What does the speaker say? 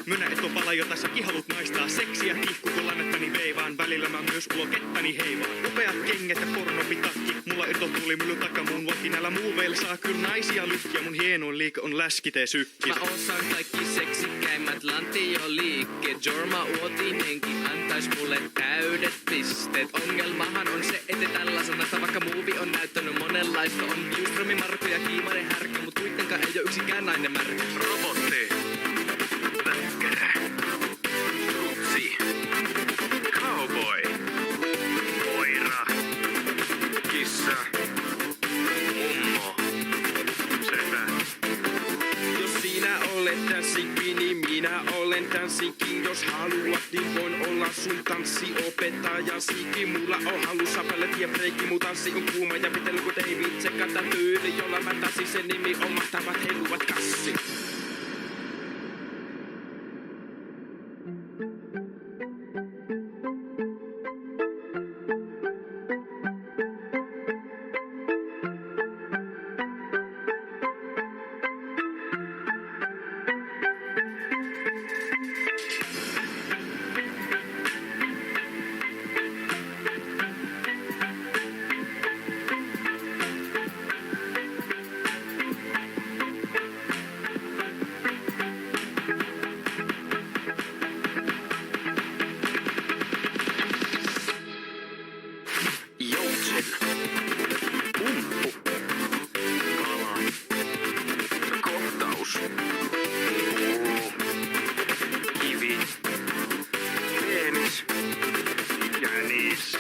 Mynä et on pala, jota säkin haluut naistaa. Seksiä kiihku, kun lannettani veivaan. Välillä mä myös ulokettani heivaan. Upeat kengät ja pornopitakki. Mulla eto tuli minun takamuun luokki. Näillä muuveilla saa kyllä naisia lyhkiä. Mun hienoin liike on läskitee sykki. Mä osaan kaikki seksikkäimmät lantioliikkeet. Jorma Uotinenkin antais mulle täydet pisteet. Ongelmahan on se, että tällaisena vaikka muuvi on näyttänyt monenlaista. On Bjurströmi, Marko ja Kiimaren härkkä. Mut kuitenkaan ei oo yksikään nainen märkä. Robotti. Lätkärä. Strutsi. Cowboy. Koira. Kissa. Mummo. Setä. Jos sinä olet tanssikki, niin minä olen tanssikki. Jos haluat, niin voin olla sun tanssiopetajasikin. Mulla on halussa pallet ja breikki. Mun tanssi on kuuma ja pitellä kun David. Tsekata tyyli, jolla mä tanssin. Sen nimi on mahtavat heiluvat kassi. Joutsen. Pumppu. Kala. Kohtaus. Pullo. Kivi. Penis. Jänis.